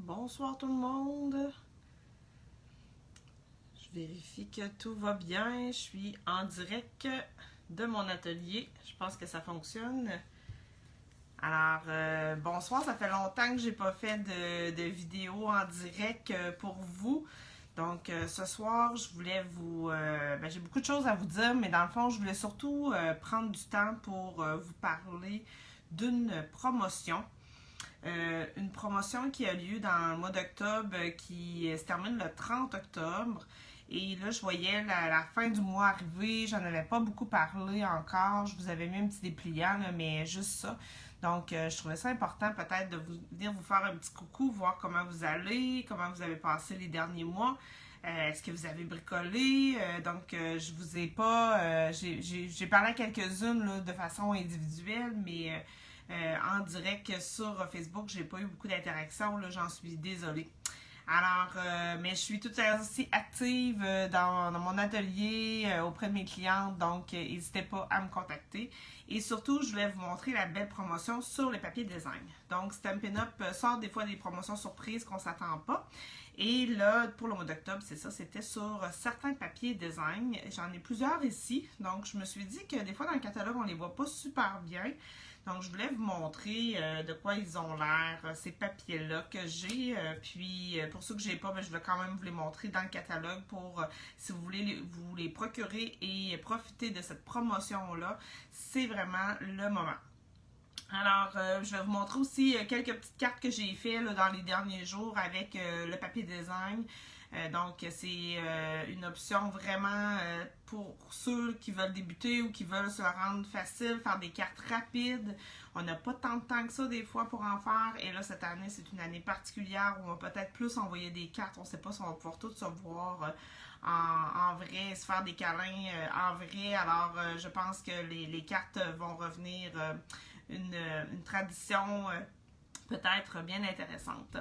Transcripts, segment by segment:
Bonsoir tout le monde. Je vérifie que tout va bien. Je suis en direct de mon atelier. Je pense que ça fonctionne. Alors, bonsoir. Ça fait longtemps que j'ai pas fait de vidéo en direct pour vous. Donc, ce soir, je voulais vous... j'ai beaucoup de choses à vous dire, mais dans le fond, je voulais surtout prendre du temps pour vous parler d'une promotion. Une promotion qui a lieu dans le mois d'octobre qui se termine le 30 octobre. Et là, je voyais la fin du mois arriver. J'en avais pas beaucoup parlé encore. Je vous avais mis un petit dépliant, là, mais juste ça. Donc, je trouvais ça important peut-être de venir vous faire un petit coucou, voir comment vous allez, comment vous avez passé les derniers mois. Est-ce que vous avez bricolé? Je vous ai pas... j'ai parlé à quelques-unes là, de façon individuelle, mais... en direct sur Facebook, j'ai pas eu beaucoup d'interactions, j'en suis désolée. Alors, mais je suis tout aussi active dans mon atelier auprès de mes clientes, donc n'hésitez pas à me contacter. Et surtout, je voulais vous montrer la belle promotion sur les papiers design. Donc, Stampin' Up sort des fois des promotions surprises qu'on ne s'attend pas. Et là, pour le mois d'octobre, c'est ça, c'était sur certains papiers design. J'en ai plusieurs ici, donc je me suis dit que des fois dans le catalogue, on ne les voit pas super bien. Donc, je voulais vous montrer de quoi ils ont l'air, ces papiers-là que j'ai. Puis, pour ceux que je n'ai pas, je vais quand même vous les montrer dans le catalogue pour, si vous voulez vous les procurer et profiter de cette promotion-là, c'est vraiment le moment. Alors, je vais vous montrer aussi quelques petites cartes que j'ai faites dans les derniers jours avec le papier design. Donc, c'est une option vraiment pour ceux qui veulent débuter ou qui veulent se rendre facile, faire des cartes rapides. On n'a pas tant de temps que ça des fois pour en faire. Et là, cette année, c'est une année particulière où on va peut-être plus envoyer des cartes. On ne sait pas si on va pouvoir tous se voir en vrai, se faire des câlins en vrai. Alors, je pense que les cartes vont revenir une tradition peut-être bien intéressante.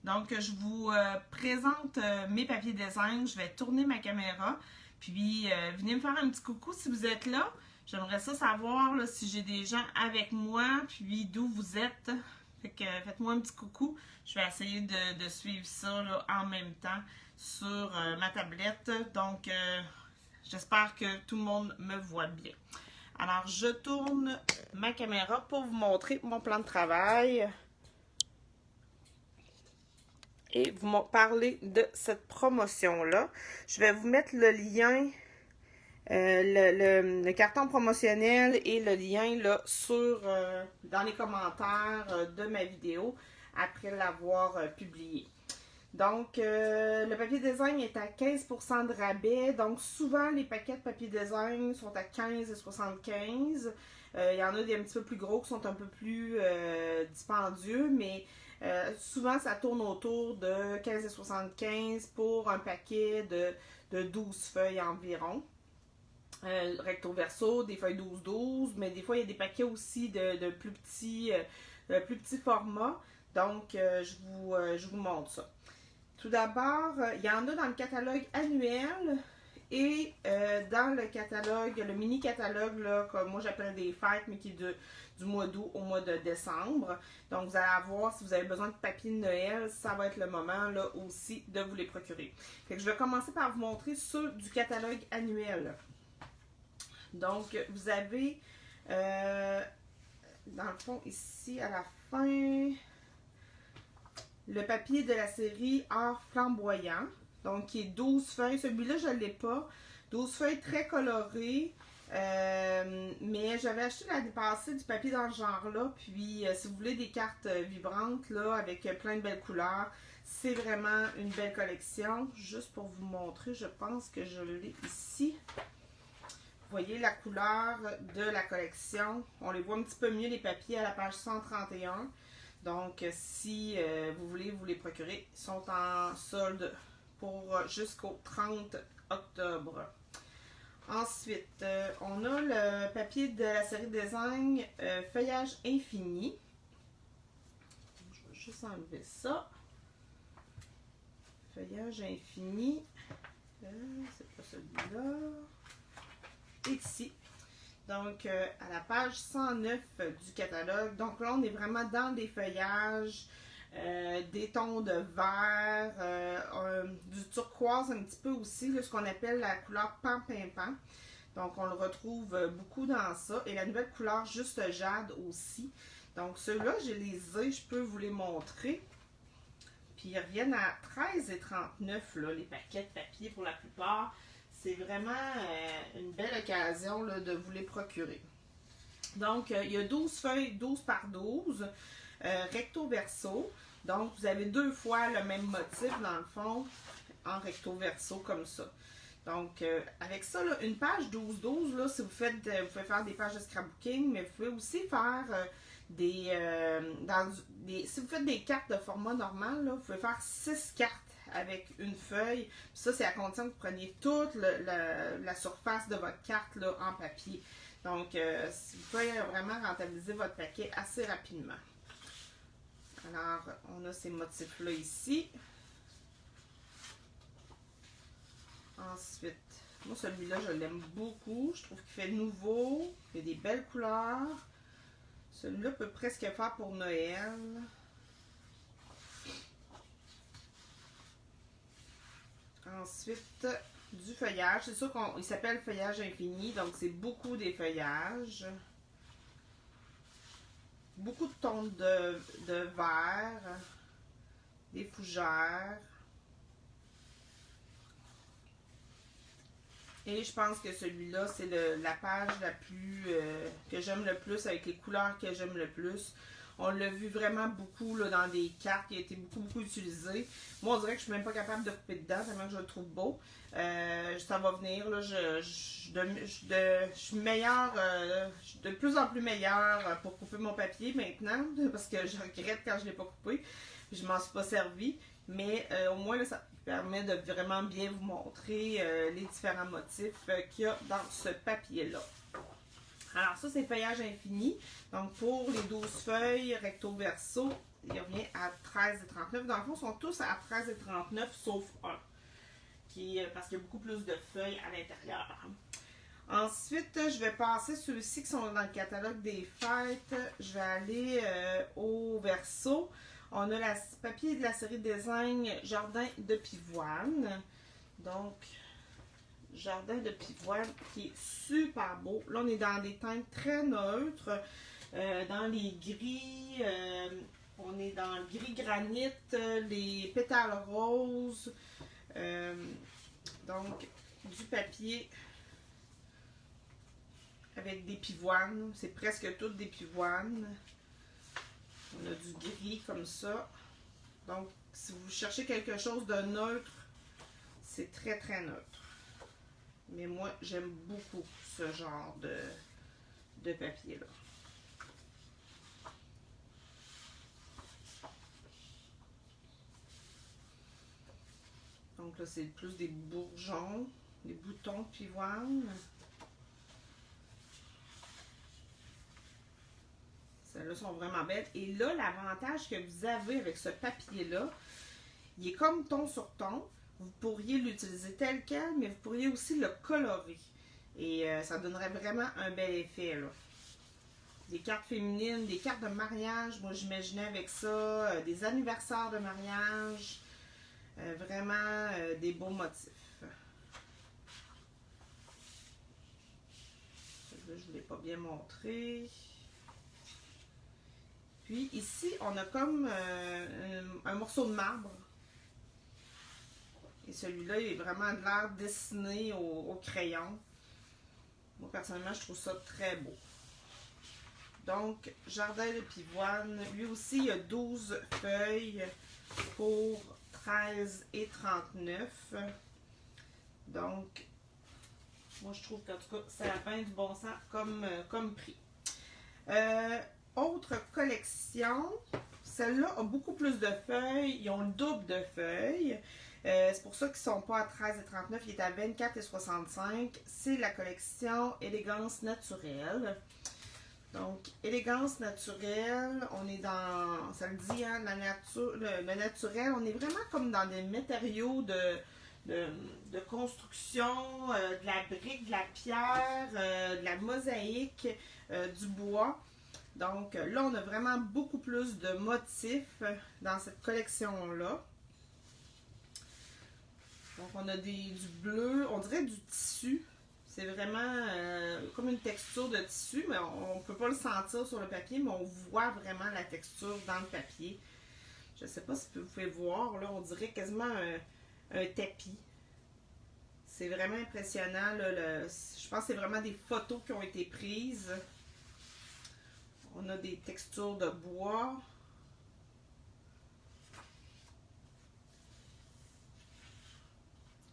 Donc, je vous présente mes papiers design. Je vais tourner ma caméra. Puis, venez me faire un petit coucou si vous êtes là. J'aimerais ça savoir là, si j'ai des gens avec moi, puis d'où vous êtes. Fait que faites-moi un petit coucou. Je vais essayer de suivre ça là, en même temps sur ma tablette. Donc, j'espère que tout le monde me voit bien. Alors, je tourne ma caméra pour vous montrer mon plan de travail et vous parler de cette promotion-là. Je vais vous mettre le lien, le carton promotionnel et le lien là, dans les commentaires de ma vidéo après l'avoir publié. Donc, le papier design est à 15% de rabais. Donc, souvent, les paquets de papier design sont à 15 et 75. Il y en a des un petit peu plus gros qui sont un peu plus dispendieux, mais souvent, ça tourne autour de 15 et 75 pour un paquet de 12 feuilles environ. Recto verso, des feuilles 12-12, mais des fois, il y a des paquets aussi de plus petits formats. Donc, je vous montre ça. Tout d'abord, il y en a dans le catalogue annuel et dans le catalogue, le mini-catalogue, là, comme moi j'appelle des fêtes, mais qui est du mois d'août au mois de décembre. Donc, vous allez avoir, si vous avez besoin de papier de Noël, ça va être le moment là aussi de vous les procurer. Fait que je vais commencer par vous montrer ceux du catalogue annuel. Donc, vous avez, dans le fond, ici, à la fin... le papier de la série Art flamboyant, donc qui est 12 feuilles. Celui-là, je ne l'ai pas. 12 feuilles très colorées. Mais j'avais acheté l'année passée du papier dans ce genre-là. Puis, si vous voulez des cartes vibrantes, là, avec plein de belles couleurs, c'est vraiment une belle collection. Juste pour vous montrer, je pense que je l'ai ici. Vous voyez la couleur de la collection. On les voit un petit peu mieux, les papiers, à la page 131. Donc, si vous voulez vous les procurer, ils sont en solde pour jusqu'au 30 octobre. Ensuite, on a le papier de la série design Feuillage infini. Je vais juste enlever ça. Feuillage infini. C'est pas celui-là. Et ici. Donc, à la page 109 du catalogue. Donc là, on est vraiment dans des feuillages des tons de vert, du turquoise un petit peu aussi, là, ce qu'on appelle la couleur pan-pimpant. Donc, on le retrouve beaucoup dans ça. Et la nouvelle couleur Juste Jade aussi. Donc, ceux-là, je les ai, je peux vous les montrer. Puis, ils reviennent à 13,39 là, les paquets de papier pour la plupart. C'est vraiment une belle occasion là, de vous les procurer. Donc, il y a 12 feuilles, 12 par 12, recto verso. Donc, vous avez deux fois le même motif, dans le fond, en recto verso, comme ça. Donc, avec ça, là, une page 12-12, là, si vous faites, vous pouvez faire des pages de scrapbooking, mais vous pouvez aussi faire si vous faites des cartes de format normal, là, vous pouvez faire 6 cartes avec une feuille. Puis ça, c'est à condition que vous preniez toute la surface de votre carte là, en papier. Donc, vous pouvez vraiment rentabiliser votre paquet assez rapidement. Alors, on a ces motifs-là ici. Ensuite, moi, celui-là, je l'aime beaucoup. Je trouve qu'il fait nouveau. Il fait des belles couleurs. Celui-là peut presque faire pour Noël. Ensuite, du feuillage. C'est sûr qu'il s'appelle feuillage infini, donc c'est beaucoup des feuillages. Beaucoup de tons de vert, des fougères. Et je pense que celui-là, c'est la page la plus que j'aime le plus, avec les couleurs que j'aime le plus. On l'a vu vraiment beaucoup là, dans des cartes qui a été beaucoup utilisé. Moi, on dirait que je suis même pas capable de couper dedans, tellement que je le trouve beau. Ça va venir, là, je suis meilleure, je suis de plus en plus meilleure pour couper mon papier maintenant, parce que je regrette quand je ne l'ai pas coupé. Je m'en suis pas servi, mais au moins, là, ça permet de vraiment bien vous montrer les différents motifs qu'il y a dans ce papier-là. Alors ça, c'est feuillage infini. Donc pour les 12 feuilles recto verso, il revient à 13,39. Dans le fond, ils sont tous à 13,39 sauf un, parce qu'il y a beaucoup plus de feuilles à l'intérieur. Ensuite, je vais passer ceux-ci qui sont dans le catalogue des fêtes. Je vais aller au verso. On a le papier de la série Design Jardin de Pivoine. Donc, Jardin de Pivoine qui est super beau. Là, on est dans des teintes très neutres. Dans les gris, on est dans le gris granit, les pétales roses. Donc, du papier avec des pivoines. C'est presque toutes des pivoines. On a du gris comme ça. Donc, si vous cherchez quelque chose de neutre, c'est très très neutre. Mais moi, j'aime beaucoup ce genre de papier-là. Donc là, c'est plus des bourgeons, des boutons de pivoine. Celles-là sont vraiment belles. Et là, l'avantage que vous avez avec ce papier-là, il est comme ton sur ton. Vous pourriez l'utiliser tel quel, mais vous pourriez aussi le colorer. Et ça donnerait vraiment un bel effet, là. Des cartes féminines, des cartes de mariage, moi j'imaginais avec ça, des anniversaires de mariage. Vraiment des beaux motifs. Là, je ne vous l'ai pas bien montré. Puis ici, on a comme un morceau de marbre. Et celui-là, il est vraiment de l'air dessiné au crayon. Moi, personnellement, je trouve ça très beau. Donc, Jardin de Pivoine. Lui aussi, il y a 12 feuilles pour 13,39. Donc, moi, je trouve qu'en tout cas, ça a bien du bon sens comme prix. Autre collection. Celle-là a beaucoup plus de feuilles. Ils ont le double de feuilles. C'est pour ça qu'ils ne sont pas à 13,39. Il est à 24,65. C'est la collection Élégance naturelle. Donc, élégance naturelle, on est dans, ça le dit, hein, le naturel, on est vraiment comme dans des matériaux de construction, de la brique, de la pierre, de la mosaïque, du bois. Donc là, on a vraiment beaucoup plus de motifs dans cette collection-là. Donc on a du bleu, on dirait du tissu. C'est vraiment comme une texture de tissu, mais on ne peut pas le sentir sur le papier, mais on voit vraiment la texture dans le papier. Je ne sais pas si vous pouvez voir, là, on dirait quasiment un tapis. C'est vraiment impressionnant. Là, je pense que c'est vraiment des photos qui ont été prises. On a des textures de bois.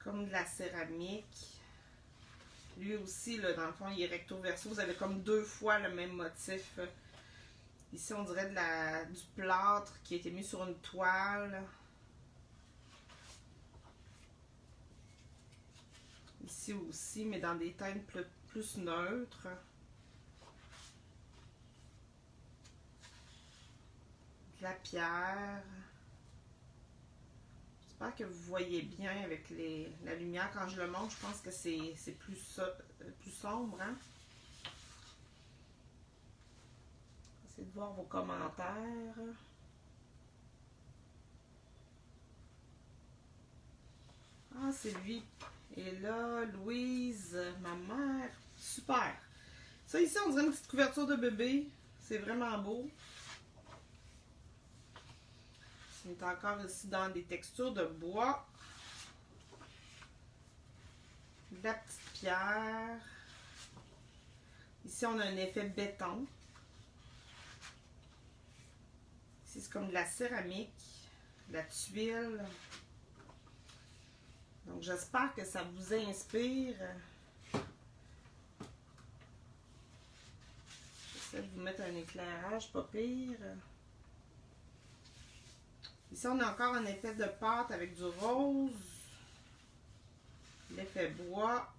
Comme de la céramique. Lui aussi, là, dans le fond, il est recto verso. Vous avez comme 2 fois le même motif. Ici, on dirait du plâtre qui a été mis sur une toile. Ici aussi, mais dans des teintes plus neutres. De la pierre. J'espère que vous voyez bien avec la lumière. Quand je le montre, je pense que c'est plus sombre. Hein? Essayez de voir vos commentaires. Ah, Sylvie. Et là, Louise, ma mère. Super. Ça ici, on dirait une petite couverture de bébé. C'est vraiment beau. On est encore ici dans des textures de bois. De la petite pierre. Ici, on a un effet béton. Ici, c'est comme de la céramique, de la tuile. Donc, j'espère que ça vous inspire. J'essaie de vous mettre un éclairage pas pire. Ici, on a encore un effet de pâte avec du rose. L'effet bois.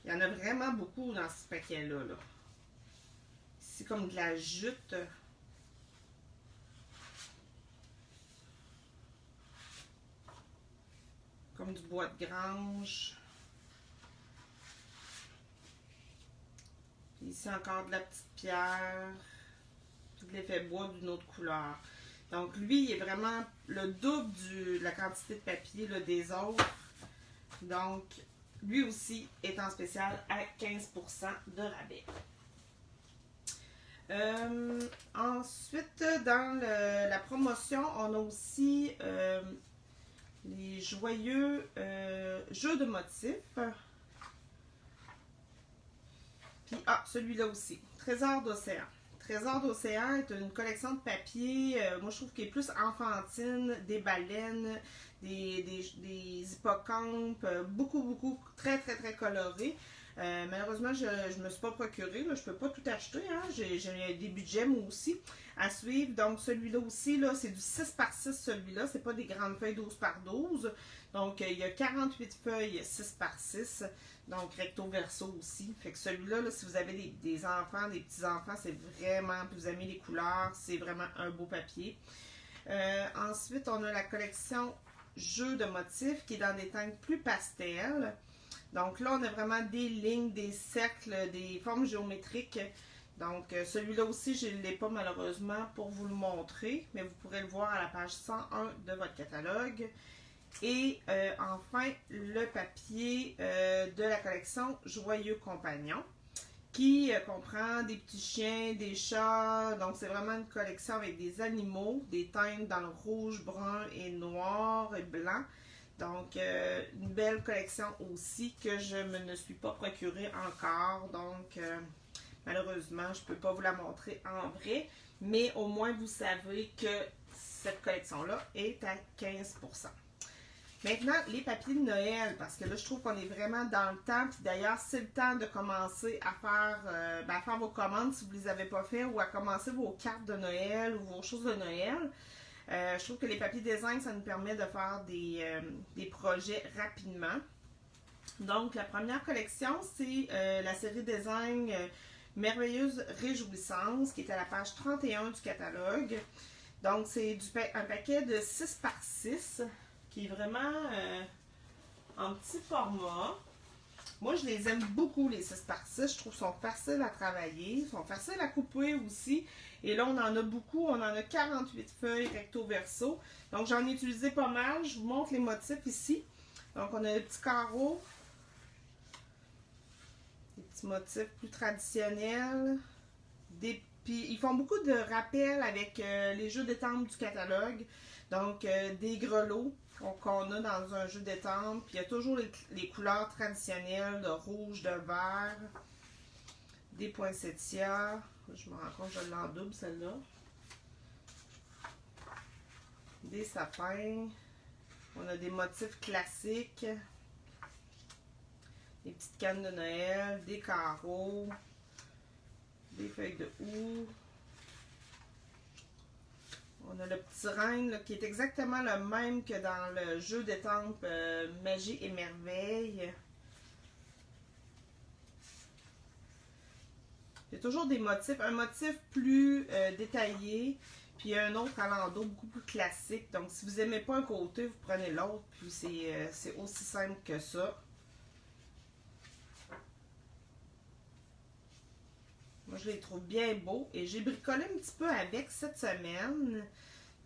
Il y en a vraiment beaucoup dans ce paquet-là. Là. Ici, comme de la jute. Comme du bois de grange. Puis ici, encore de la petite pierre. Puis de l'effet bois d'une autre couleur. Donc, lui, il est vraiment le double de la quantité de papier là, des autres. Donc, lui aussi est en spécial à 15% de rabais. Ensuite, dans la promotion, on a aussi les joyeux jeux de motifs. Puis, celui-là aussi, Trésor d'océan. Trésor d'océan est une collection de papier, moi je trouve qu'il est plus enfantine, des baleines, des hippocampes, beaucoup, très coloré. Malheureusement, je ne me suis pas procuré, là, je ne peux pas tout acheter, hein. J'ai des budgets moi aussi à suivre. Donc celui-là aussi, c'est du 6 par 6 celui-là, c'est pas des grandes feuilles 12 par 12. Donc il y a 48 feuilles 6 par 6, donc recto verso aussi. Fait que celui-là, si vous avez des enfants, des petits-enfants, c'est vraiment, puis vous aimez les couleurs, c'est vraiment un beau papier. Ensuite, on a la collection Jeux de motifs qui est dans des teintes plus pastel. Donc là, on a vraiment des lignes, des cercles, des formes géométriques. Donc celui-là aussi, je ne l'ai pas malheureusement pour vous le montrer, mais vous pourrez le voir à la page 101 de votre catalogue. Et enfin, le papier de la collection Joyeux Compagnons, qui comprend des petits chiens, des chats. Donc c'est vraiment une collection avec des animaux, des teintes dans le rouge, brun et noir et blanc. Donc, une belle collection aussi que je ne suis pas procurée encore. Donc, malheureusement, je ne peux pas vous la montrer en vrai. Mais au moins, vous savez que cette collection-là est à 15%. Maintenant, les papiers de Noël, parce que là, je trouve qu'on est vraiment dans le temps. Puis d'ailleurs, c'est le temps de commencer à faire vos commandes si vous ne les avez pas fait, ou à commencer vos cartes de Noël ou vos choses de Noël. Je trouve que les papiers design, ça nous permet de faire des projets rapidement. Donc, la première collection, c'est la série design Merveilleuse Réjouissance, qui est à la page 31 du catalogue. Donc, c'est un paquet de 6 par 6, qui est vraiment en petit format. Moi, je les aime beaucoup, les 6x6. Je trouve qu'ils sont faciles à travailler. Ils sont faciles à couper aussi. Et là, on en a beaucoup. On en a 48 feuilles recto-verso. Donc, j'en ai utilisé pas mal. Je vous montre les motifs ici. Donc, on a les petits carreaux. Des petits motifs plus traditionnels. Puis, ils font beaucoup de rappels avec les jeux d'étampes du catalogue. Donc, des grelots qu'on a dans un jeu d'étampes. Puis, il y a toujours les couleurs traditionnelles de rouge, de vert. Des poinsettias. Je me rends compte que je l'ai en double, celle-là. Des sapins. On a des motifs classiques. Des petites cannes de Noël. Des carreaux. Des feuilles de houx. On a le petit renne là, qui est exactement le même que dans le jeu d'étampes Magie et Merveille. Il y a toujours des motifs, un motif plus détaillé, puis un autre à l'endos beaucoup plus classique. Donc si vous n'aimez pas un côté, vous prenez l'autre, puis c'est aussi simple que ça. Moi, je les trouve bien beaux et j'ai bricolé un petit peu avec cette semaine.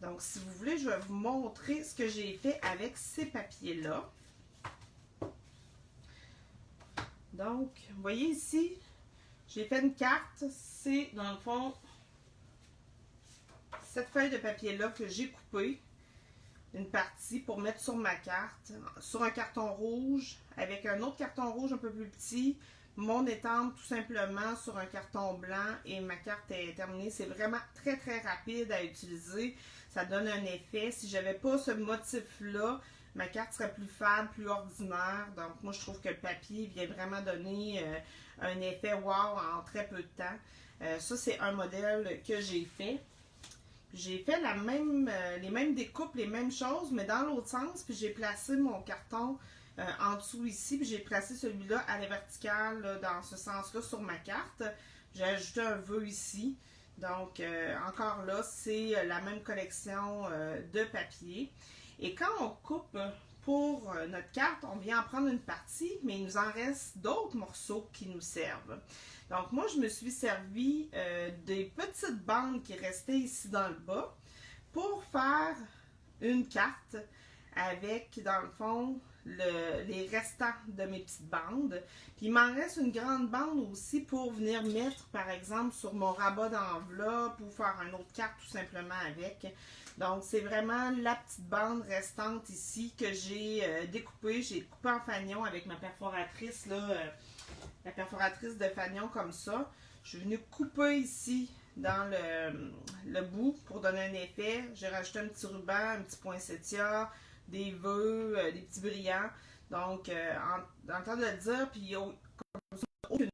Donc, si vous voulez, je vais vous montrer ce que j'ai fait avec ces papiers-là. Donc, vous voyez ici, j'ai fait une carte. C'est, dans le fond, cette feuille de papier-là que j'ai coupée. Une partie pour mettre sur ma carte, sur un carton rouge, avec un autre carton rouge un peu plus petit, mon étampe tout simplement sur un carton blanc et ma carte est terminée. C'est vraiment très très rapide à utiliser, ça donne un effet. Si j'avais pas ce motif-là, ma carte serait plus fade, plus ordinaire. Donc moi je trouve que le papier vient vraiment donner un effet wow en très peu de temps. Ça c'est un modèle que j'ai fait. J'ai fait les mêmes découpes, les mêmes choses, mais dans l'autre sens. Puis j'ai placé mon carton en dessous ici. Puis j'ai placé celui-là à la verticale, là, dans ce sens-là, sur ma carte. J'ai ajouté un vœu ici. Donc, encore là, c'est la même collection de papier. Et quand on coupe pour notre carte, on vient en prendre une partie, mais il nous en reste d'autres morceaux qui nous servent. Donc, moi, je me suis servi des petites bandes qui restaient ici dans le bas pour faire une carte avec, dans le fond, les restants de mes petites bandes. Puis, il m'en reste une grande bande aussi pour venir mettre, par exemple, sur mon rabat d'enveloppe ou faire une autre carte tout simplement avec. Donc, c'est vraiment la petite bande restante ici que j'ai découpée. J'ai coupé en fanion avec ma perforatrice, là, la perforatrice de fanion comme ça. Je suis venue couper ici dans le bout pour donner un effet. J'ai rajouté un petit ruban, un petit poinsettia, des vœux, des petits brillants. Donc, en temps de le dire, puis il y a aucune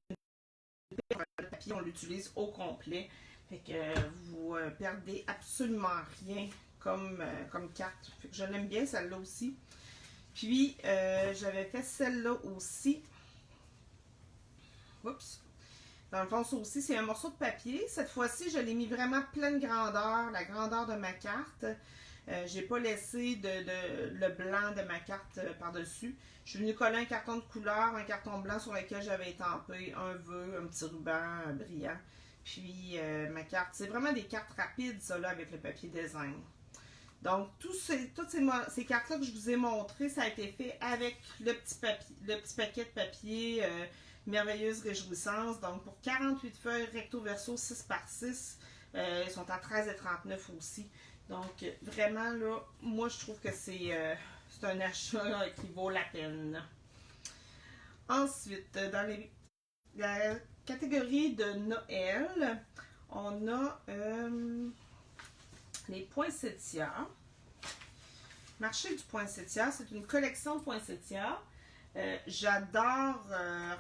le papier, on l'utilise au complet. Fait que vous perdez absolument rien comme carte. Fait que je l'aime bien celle-là aussi. Puis, j'avais fait celle-là aussi. Oups. Dans le fond, ça aussi, c'est un morceau de papier. Cette fois-ci, je l'ai mis vraiment pleine grandeur, la grandeur de ma carte. J'ai pas laissé le blanc de ma carte par-dessus. Je suis venue coller un carton de couleur, un carton blanc sur lequel j'avais étampé un vœu, un petit ruban brillant. Puis ma carte, c'est vraiment des cartes rapides, ça, là, avec le papier design. Donc, toutes ces cartes-là que je vous ai montrées, ça a été fait avec le petit paquet de papier Merveilleuse Réjouissance. Donc, pour 48 feuilles recto verso 6x6, ils sont à 13,39 aussi. Donc, vraiment, là, moi, je trouve que c'est un achat là, qui vaut la peine. Ensuite, dans la catégorie de Noël, on a les poinsettias. Marché du poinsettia, c'est une collection de poinsettias. J'adore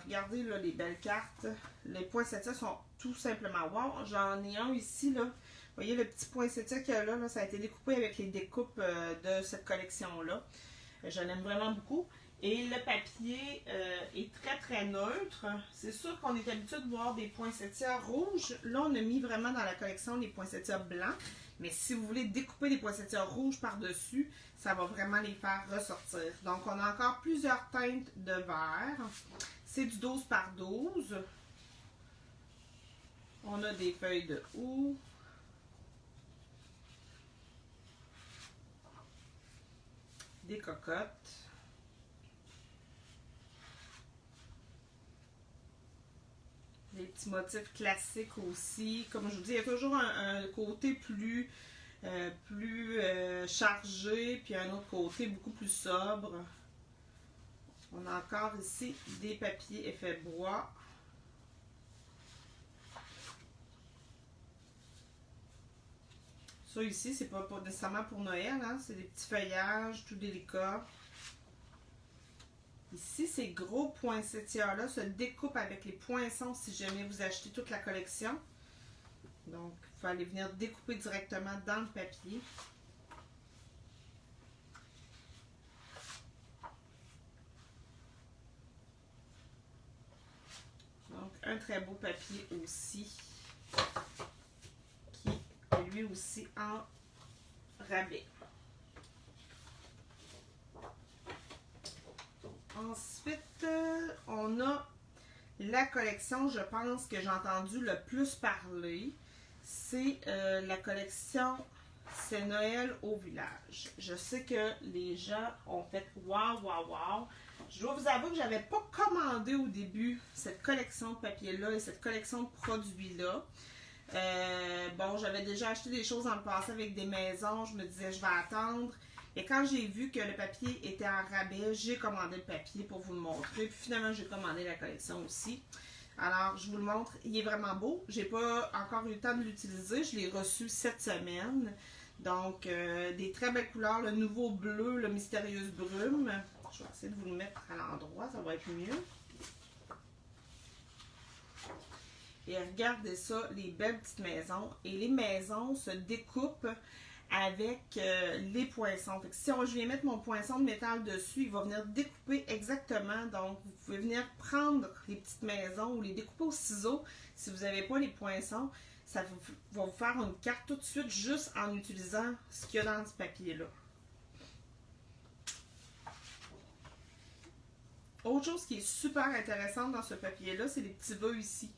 regarder là, les belles cartes. Les poinsettias sont tout simplement wow. J'en ai un ici, là. Vous voyez le petit poinsettia qu'il y a là, ça a été découpé avec les découpes de cette collection-là. Je l'aime vraiment beaucoup. Et le papier est très très neutre. C'est sûr qu'on est habitué de voir des poinsettias rouges. Là, on a mis vraiment dans la collection les poinsettias blancs. Mais si vous voulez découper des poinsettias rouges par-dessus, ça va vraiment les faire ressortir. Donc, on a encore plusieurs teintes de vert. C'est du 12 par 12. On a des feuilles de houx. Des cocottes. Des petits motifs classiques aussi. Comme je vous dis, il y a toujours un côté plus chargé, puis un autre côté beaucoup plus sobre. On a encore ici des papiers effet bois. Ça ici, c'est pas nécessairement pour Noël, hein? C'est des petits feuillages tout délicats. Ici, ces gros poinsettias-là se découpent avec les poinçons si jamais vous achetez toute la collection. Donc, il faut aller venir découper directement dans le papier. Donc, un très beau papier aussi, qui est lui aussi en rabais. Ensuite, on a la collection, je pense, que j'ai entendu le plus parler. C'est la collection C'est Noël au village. Je sais que les gens ont fait waouh, waouh, waouh. Je dois vous avouer que je n'avais pas commandé au début cette collection de papier-là et cette collection de produits-là. Bon, j'avais déjà acheté des choses dans le passé avec des maisons. Je me disais, je vais attendre. Et quand j'ai vu que le papier était en rabais, j'ai commandé le papier pour vous le montrer. Puis finalement, j'ai commandé la collection aussi. Alors, je vous le montre. Il est vraiment beau. J'ai pas encore eu le temps de l'utiliser. Je l'ai reçu cette semaine. Donc, des très belles couleurs. Le nouveau bleu, le mystérieuse brume. Je vais essayer de vous le mettre à l'endroit. Ça va être mieux. Et regardez ça, les belles petites maisons. Et les maisons se découpent avec les poinçons. Fait que si je viens mettre mon poinçon de métal dessus, il va venir découper exactement. Donc, vous pouvez venir prendre les petites maisons ou les découper au ciseau. Si vous n'avez pas les poinçons, ça va vous faire une carte tout de suite juste en utilisant ce qu'il y a dans ce papier-là. Autre chose qui est super intéressante dans ce papier-là, c'est les petits vœux ici.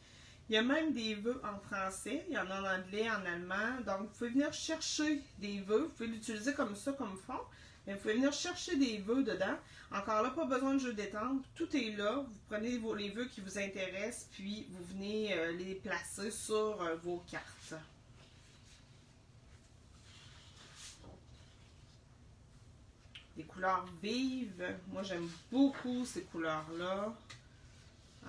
Il y a même des vœux en français, il y en a en anglais, en allemand. Donc, vous pouvez venir chercher des vœux. Vous pouvez l'utiliser comme ça, comme fond. Mais vous pouvez venir chercher des vœux dedans. Encore là, pas besoin de jeu d'étendre. Tout est là. Vous prenez les vœux qui vous intéressent, puis vous venez les placer sur vos cartes. Des couleurs vives. Moi, j'aime beaucoup ces couleurs-là.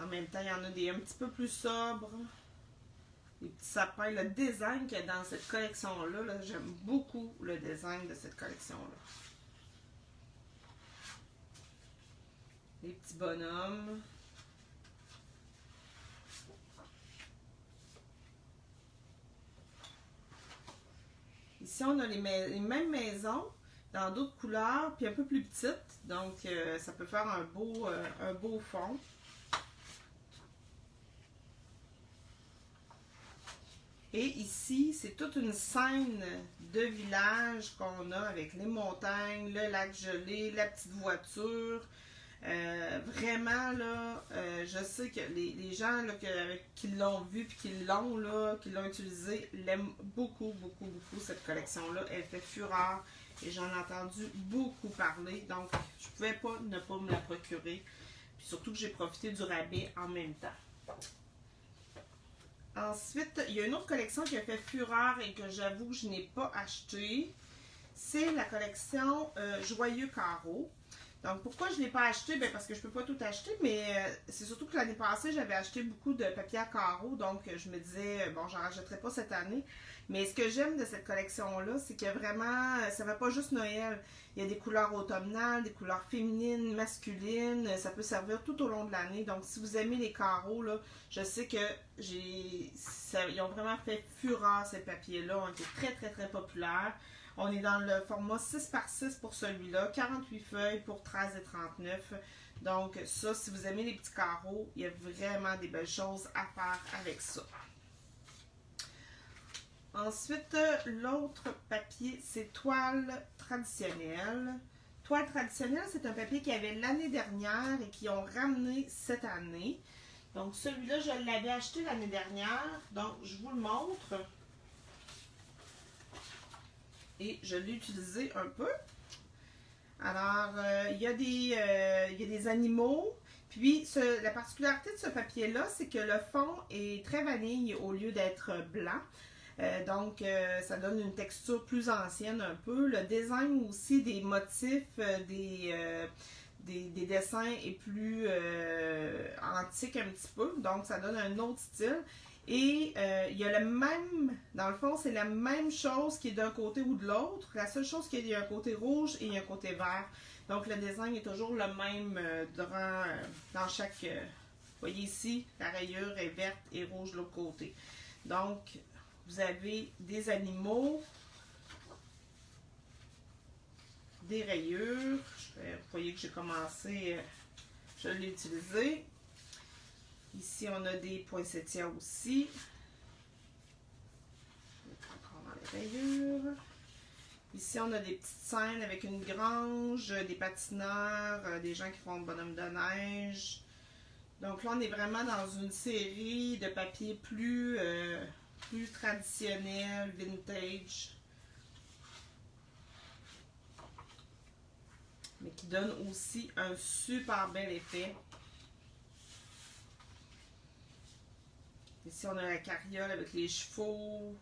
En même temps, il y en a des un petit peu plus sobres. Les petits sapins. Le design qu'il y a dans cette collection-là, -là, j'aime beaucoup le design de cette collection-là. Les petits bonhommes. Ici, on a les mêmes maisons dans d'autres couleurs, puis un peu plus petites. Donc, ça peut faire un beau fond. Et ici, c'est toute une scène de village qu'on a avec les montagnes, le lac gelé, la petite voiture. Vraiment, là, je sais que les gens là, qui l'ont vu et qui l'ont utilisé, l'aiment beaucoup, beaucoup, beaucoup, cette collection-là. Elle fait fureur et j'en ai entendu beaucoup parler. Donc, je ne pouvais pas ne pas me la procurer. Puis surtout que j'ai profité du rabais en même temps. Ensuite, il y a une autre collection qui a fait fureur et que j'avoue que je n'ai pas acheté. C'est la collection Joyeux Carreaux. Donc, pourquoi je ne l'ai pas acheté? Bien, parce que je ne peux pas tout acheter, mais c'est surtout que l'année passée, j'avais acheté beaucoup de papier à carreaux. Donc, je me disais, bon, j'en rachèterai pas cette année. Mais ce que j'aime de cette collection-là, c'est que vraiment, ça ne va pas juste Noël. Il y a des couleurs automnales, des couleurs féminines, masculines. Ça peut servir tout au long de l'année. Donc, si vous aimez les carreaux, là, je sais que ils ont vraiment fait fureur, ces papiers-là. Ils ont été très, très, très populaires. On est dans le format 6x6 pour celui-là, 48 feuilles pour 13,39 $. Donc ça, si vous aimez les petits carreaux, il y a vraiment des belles choses à faire avec ça. Ensuite, l'autre papier, c'est toile traditionnelle. Toile traditionnelle, c'est un papier qu'il y avait l'année dernière et qu'ils ont ramené cette année. Donc celui-là, je l'avais acheté l'année dernière, donc je vous le montre. Et je l'ai utilisé un peu. Alors, il y a des animaux. Puis, la particularité de ce papier-là, c'est que le fond est très vanille au lieu d'être blanc. Donc, ça donne une texture plus ancienne un peu. Le design aussi des motifs, des dessins est plus antique un petit peu. Donc, ça donne un autre style. Et il y a le même, dans le fond, c'est la même chose qui est d'un côté ou de l'autre. La seule chose, c'est qu'il y a un côté rouge et un côté vert. Donc, le design est toujours le même dans chaque... vous voyez ici, la rayure est verte et rouge de l'autre côté. Donc, vous avez des animaux, des rayures. Vous voyez que j'ai commencé, je l'ai utilisé. Ici, on a des poinsettias aussi. Encore dans les rayures. Ici, on a des petites scènes avec une grange, des patineurs, des gens qui font le bonhomme de neige. Donc là, on est vraiment dans une série de papiers plus traditionnels, vintage. Mais qui donne aussi un super bel effet. Ici, on a la carriole avec les chevaux.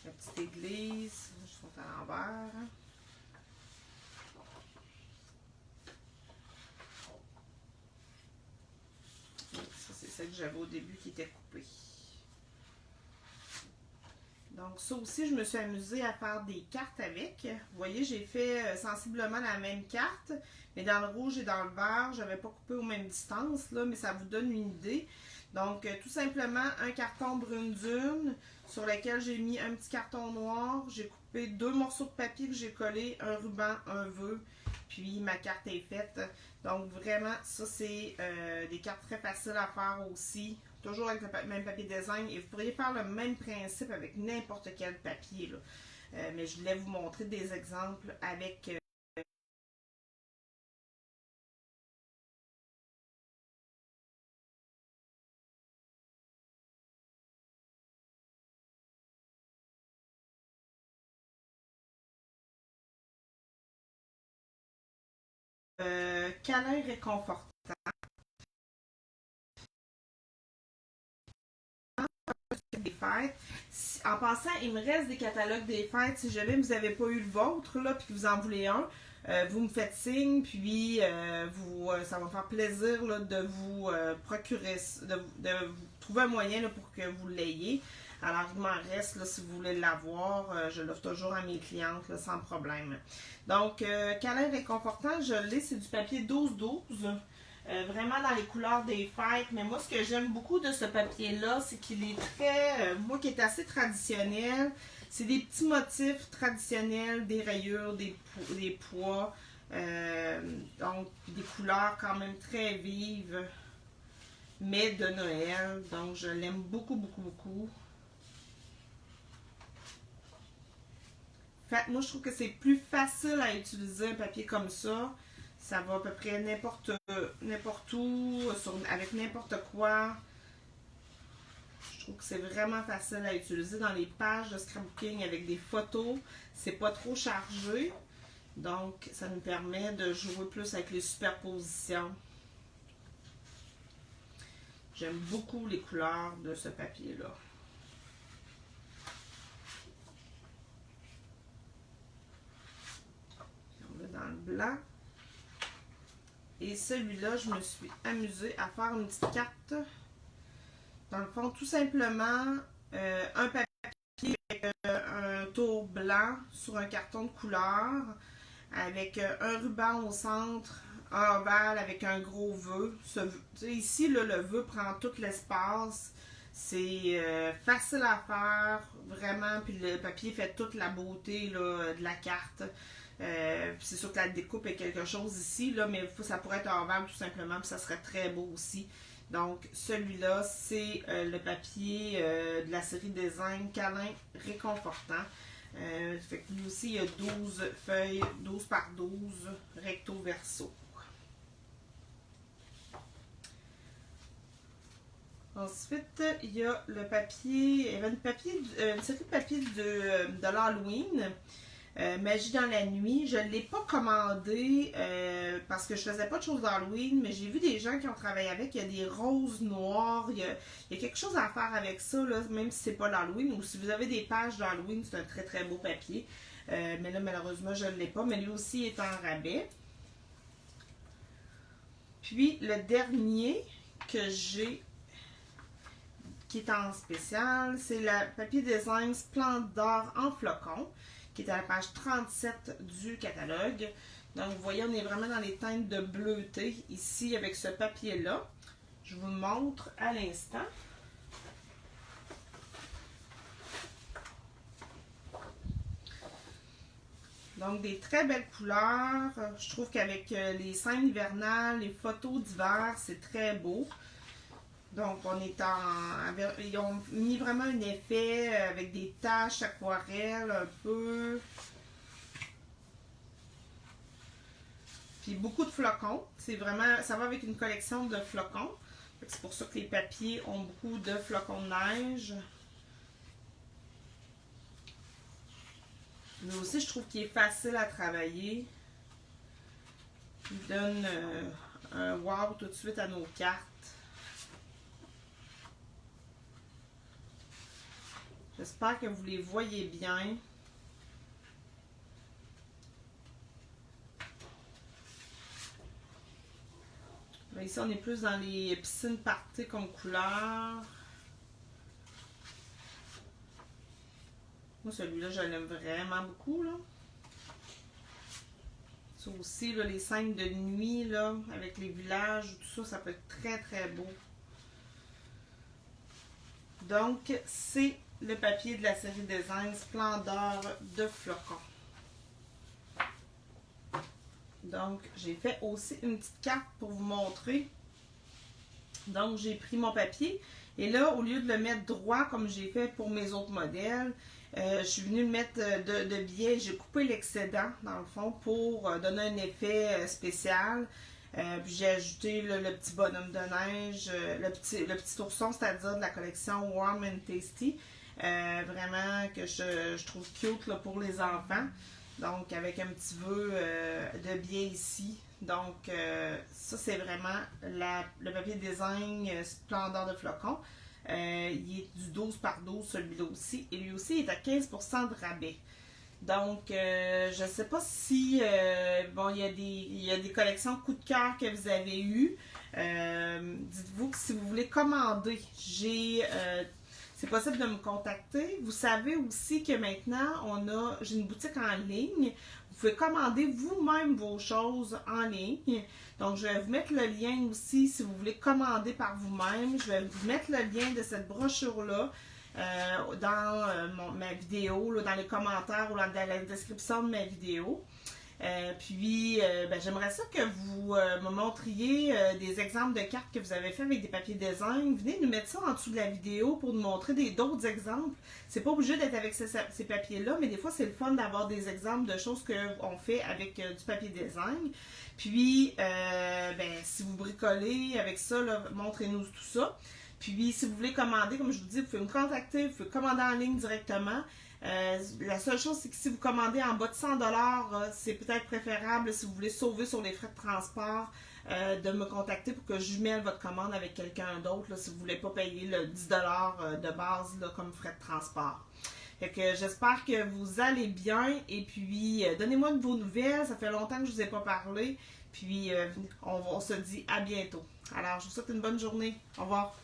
La petite église. Je suis à l'envers. Ça, c'est celle que j'avais au début qui était coupée. Donc, ça aussi, je me suis amusée à faire des cartes avec. Vous voyez, j'ai fait sensiblement la même carte, mais dans le rouge et dans le vert, je n'avais pas coupé aux mêmes distances, là, mais ça vous donne une idée. Donc, tout simplement, un carton brune dune sur lequel j'ai mis un petit carton noir. J'ai coupé 2 morceaux de papier que j'ai collé, un ruban, un vœu, puis ma carte est faite. Donc, vraiment, ça, c'est des cartes très faciles à faire aussi. Toujours avec le même papier design. Et vous pourriez faire le même principe avec n'importe quel papier, là. Mais je voulais vous montrer des exemples avec... câlin réconfortant. Des fêtes. En passant, il me reste des catalogues des fêtes. Si jamais vous n'avez pas eu le vôtre, là, puis que vous en voulez un, vous me faites signe, puis ça va me faire plaisir là, de vous procurer, de vous trouver un moyen là, pour que vous l'ayez. Alors, il m'en reste, là, si vous voulez l'avoir, je l'offre toujours à mes clientes, là, sans problème. Donc, câlin réconfortant, je l'ai, c'est du papier 12-12. Vraiment dans les couleurs des fêtes. Mais moi, ce que j'aime beaucoup de ce papier-là, c'est qu'il est très... moi, qui est assez traditionnel. C'est des petits motifs traditionnels, des rayures, des pois. Donc, des couleurs quand même très vives. Mais de Noël. Donc, je l'aime beaucoup, beaucoup, beaucoup. Fait, moi, je trouve que c'est plus facile à utiliser un papier comme ça. Ça va à peu près n'importe où, avec n'importe quoi. Je trouve que c'est vraiment facile à utiliser dans les pages de scrapbooking avec des photos. C'est pas trop chargé. Donc, ça nous permet de jouer plus avec les superpositions. J'aime beaucoup les couleurs de ce papier-là. On va dans le blanc. Et celui-là, je me suis amusée à faire une petite carte. Dans le fond, tout simplement, un papier avec un tour blanc sur un carton de couleur, avec un ruban au centre, un ovale avec un gros vœu. Ici, là, le vœu prend tout l'espace. C'est facile à faire, vraiment, puis le papier fait toute la beauté là, de la carte. C'est sûr que la découpe est quelque chose ici, là, mais ça pourrait être ovale tout simplement, puis ça serait très beau aussi. Donc, celui-là, c'est le papier de la série Design Câlin Réconfortant. Fait que lui aussi, il y a 12 feuilles, 12 par 12, recto verso. Ensuite, il y a le papier, il y avait une série de papier de l'Halloween. Magie dans la nuit, je ne l'ai pas commandé parce que je faisais pas de choses d'Halloween, mais j'ai vu des gens qui ont travaillé avec. Il y a des roses noires, il y a quelque chose à faire avec ça, là, même si c'est pas l'Halloween. Ou si vous avez des pages d'Halloween, c'est un très très beau papier. Mais là, malheureusement, je ne l'ai pas. Mais lui aussi est en rabais. Puis le dernier que j'ai, qui est en spécial, c'est le papier design Splendor en flocon, qui est à la page 37 du catalogue. Donc, vous voyez, on est vraiment dans les teintes de bleuté ici avec ce papier-là. Je vous le montre à l'instant. Donc, des très belles couleurs. Je trouve qu'avec les scènes hivernales, les photos d'hiver, c'est très beau. Donc, ils ont mis vraiment un effet avec des taches aquarelles un peu. Puis beaucoup de flocons. C'est vraiment, ça va avec une collection de flocons. C'est pour ça que les papiers ont beaucoup de flocons de neige. Mais aussi, je trouve qu'il est facile à travailler. Il donne un wow tout de suite à nos cartes. J'espère que vous les voyez bien. Là, ici, on est plus dans les piscines parties comme couleur. Moi, celui-là, je l'aime vraiment beaucoup, là. Ça aussi, là, les scènes de nuit, là, avec les villages, tout ça, ça peut être très, très beau. Donc, c'est le papier de la série Design Splendor de flocons. Donc, j'ai fait aussi une petite carte pour vous montrer. Donc, j'ai pris mon papier et là, au lieu de le mettre droit comme j'ai fait pour mes autres modèles, je suis venue le mettre de biais. J'ai coupé l'excédent, dans le fond, pour donner un effet spécial. Puis j'ai ajouté le petit bonhomme de neige, le petit ourson, c'est-à-dire de la collection Warm and Tasty. Vraiment que je trouve cute là, pour les enfants. Donc, avec un petit vœu de biais ici. Donc, ça, c'est vraiment le papier design Splendor de flocon. Il est du 12 par 12, celui-là aussi. Et lui aussi, il est à 15% de rabais. Donc, je ne sais pas si... bon, il y a des collections coup de cœur que vous avez eues. Dites-vous que si vous voulez commander, c'est possible de me contacter. Vous savez aussi que maintenant, j'ai une boutique en ligne. Vous pouvez commander vous-même vos choses en ligne. Donc, je vais vous mettre le lien aussi si vous voulez commander par vous-même. Je vais vous mettre le lien de cette brochure-là dans ma vidéo, là, dans les commentaires ou dans la description de ma vidéo. J'aimerais ça que vous me montriez des exemples de cartes que vous avez fait avec des papiers design. Venez nous mettre ça en dessous de la vidéo pour nous montrer d'autres exemples. C'est pas obligé d'être avec ces papiers-là, mais des fois, c'est le fun d'avoir des exemples de choses qu'on fait avec du papier design. Puis, si vous bricolez avec ça, montrez-nous tout ça. Puis, si vous voulez commander, comme je vous dis, vous pouvez me contacter, vous pouvez commander en ligne directement. La seule chose, c'est que si vous commandez en bas de 100 $, c'est peut-être préférable, si vous voulez sauver sur les frais de transport, de me contacter pour que je jumelle votre commande avec quelqu'un d'autre, si vous ne voulez pas payer le 10 $ de base là, comme frais de transport. Fait que j'espère que vous allez bien et puis donnez-moi de vos nouvelles, ça fait longtemps que je ne vous ai pas parlé. Puis on se dit à bientôt. Alors, je vous souhaite une bonne journée. Au revoir.